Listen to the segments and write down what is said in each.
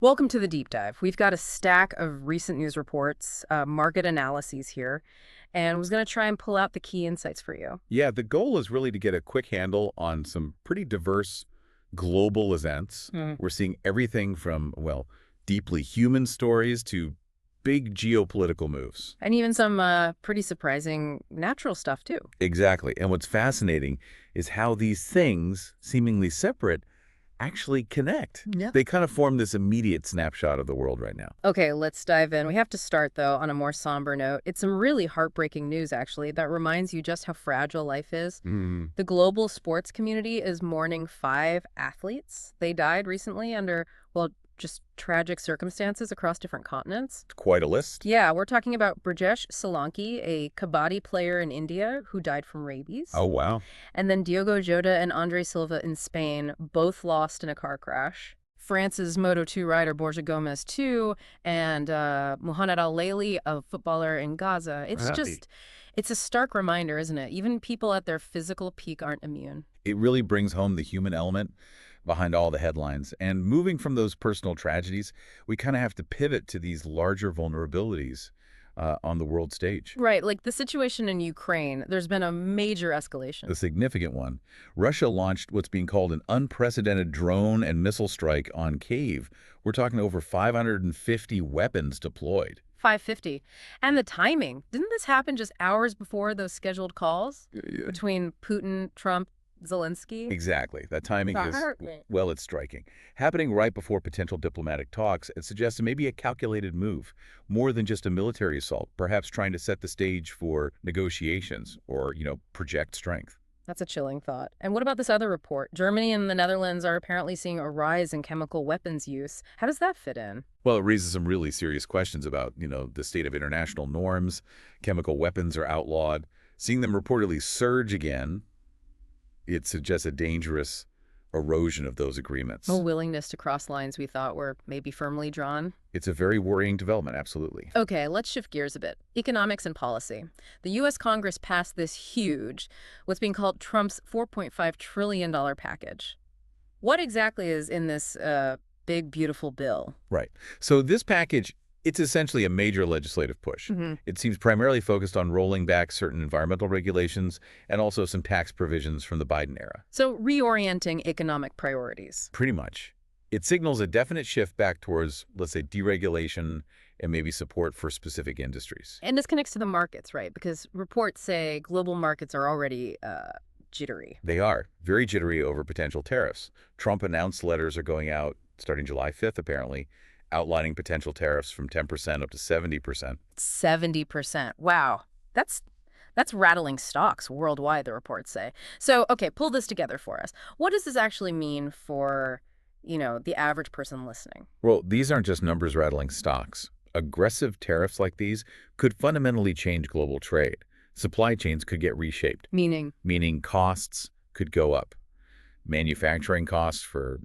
Welcome to the deep dive. We've got a stack of recent news reports, market analyses here, and was going to try and pull out the key insights for you. Yeah, the goal is really to get a quick handle on some pretty diverse global events. Mm. We're seeing everything from, well, deeply human stories to big geopolitical moves. And even some pretty surprising natural stuff, too. Exactly. And what's fascinating is how these things, seemingly separate, actually connect. Yeah. They kind of form this immediate snapshot of the world right now. Okay, let's dive in. We have to start, though, on a more somber note. It's some really heartbreaking news, actually, that reminds you just how fragile life is. Mm, The global sports community is mourning 5 athletes. They died recently under, well, just tragic circumstances across different continents. quite a list. Yeah, we're talking about Brajesh Solanki, a kabaddi player in India who died from rabies. Oh, wow. And then Diogo Jota and Andre Silva in Spain, both lost in a car crash. France's Moto2 rider Borja Gomez, too, and Mohamed Al-Laili, a footballer in Gaza. It's a stark reminder, isn't it? Even people at their physical peak aren't immune. It really brings home the human element behind all the headlines. And moving from those personal tragedies, we kind of have to pivot to these larger vulnerabilities on the world stage. Right, like the situation in Ukraine, there's been a major escalation. The significant one. Russia launched what's being called an unprecedented drone and missile strike on Kyiv. We're talking over 550 weapons deployed. 550. And the timing. Didn't this happen just hours before those scheduled calls between Putin, Trump, Zelensky? Exactly. That timing is, Heartbreak. well, it's striking. Happening right before potential diplomatic talks, it suggests maybe a calculated move, more than just a military assault, perhaps trying to set the stage for negotiations or, project strength. That's a chilling thought. And what about this other report? Germany and the Netherlands are apparently seeing a rise in chemical weapons use. How does that fit in? Well, it raises some really serious questions about, the state of international norms. Chemical weapons are outlawed. Seeing them reportedly surge again, it suggests a dangerous erosion of those agreements. A willingness to cross lines we thought were maybe firmly drawn. It's a very worrying development, absolutely. Okay, let's shift gears a bit. Economics and policy. The U.S. Congress passed this huge, what's being called Trump's $4.5 trillion package. What exactly is in this big, beautiful bill? Right. So this package, it's essentially a major legislative push. It seems primarily focused on rolling back certain environmental regulations and also some tax provisions from the Biden era. So reorienting economic priorities. Pretty much. It signals a definite shift back towards, let's say, deregulation and maybe support for specific industries. And this connects to the markets, right? Because reports say global markets are already jittery. They are very jittery over potential tariffs. Trump announced letters are going out starting July 5th, apparently, outlining potential tariffs from 10% up to 70%. 70%. Wow. That's rattling stocks worldwide, the reports say. So, okay, pull this together for us. What does this actually mean for, the average person listening? Well, these aren't just numbers rattling stocks. Aggressive tariffs like these could fundamentally change global trade. Supply chains could get reshaped, Meaning? meaning costs could go up. Manufacturing costs for,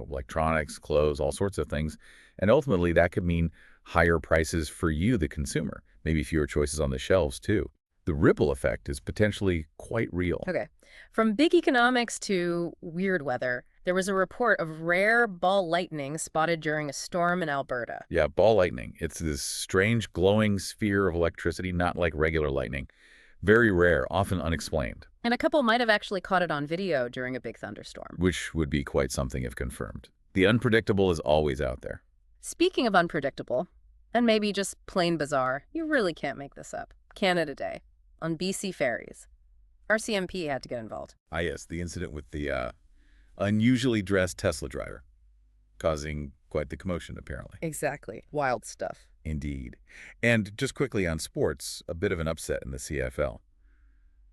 electronics, clothes, all sorts of things. And ultimately, that could mean higher prices for you, the consumer, maybe fewer choices on the shelves, too. The ripple effect is potentially quite real. Okay. From big economics to weird weather, there was a report of rare ball lightning spotted during a storm in Alberta. Yeah, ball lightning. It's this strange glowing sphere of electricity, not like regular lightning. Very rare, often unexplained, And a couple might have actually caught it on video during a big thunderstorm. which would be quite something if confirmed. The unpredictable is always out there. Speaking of unpredictable, and maybe just plain bizarre, you really can't make this up. Canada Day, on BC ferries. RCMP had to get involved. Ah, yes, the incident with the unusually dressed Tesla driver, causing quite the commotion, apparently. Exactly. Wild stuff. Indeed. And just quickly on sports, a bit of an upset in the CFL.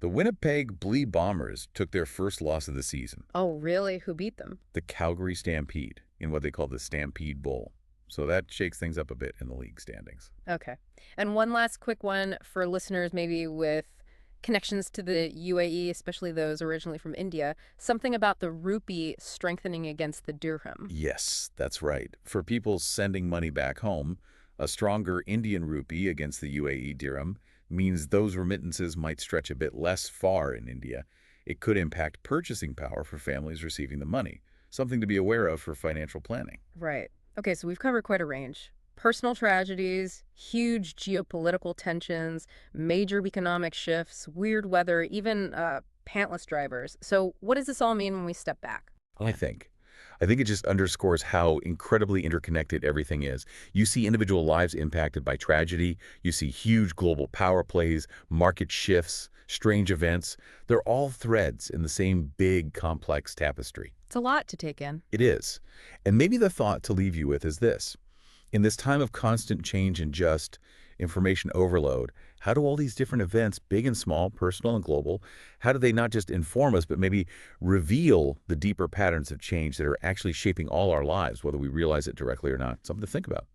The Winnipeg Blue Bombers took their first loss of the season, Oh, really? Who beat them? the Calgary Stampede, in what they call the Stampede Bowl. So that shakes things up a bit in the league standings. Okay. And one last quick one for listeners maybe with connections to the UAE, especially those originally from India, something about the rupee strengthening against the dirham. Yes, that's right. For people sending money back home, a stronger Indian rupee against the UAE dirham means those remittances might stretch a bit less far in India. It could impact purchasing power for families receiving the money, something to be aware of for financial planning. Right. Okay, so we've covered quite a range. Personal tragedies, huge geopolitical tensions, major economic shifts, weird weather, even pantless drivers. So what does this all mean when we step back? I think. I think it just underscores how incredibly interconnected everything is. You see individual lives impacted by tragedy. You see huge global power plays, market shifts, strange events. They're all threads in the same big, complex tapestry. It's a lot to take in. It is. And maybe the thought to leave you with is this. In this time of constant change and just information overload, how do all these different events, big and small, personal and global, how do they not just inform us, but maybe reveal the deeper patterns of change that are actually shaping all our lives, whether we realize it directly or not? Something to think about.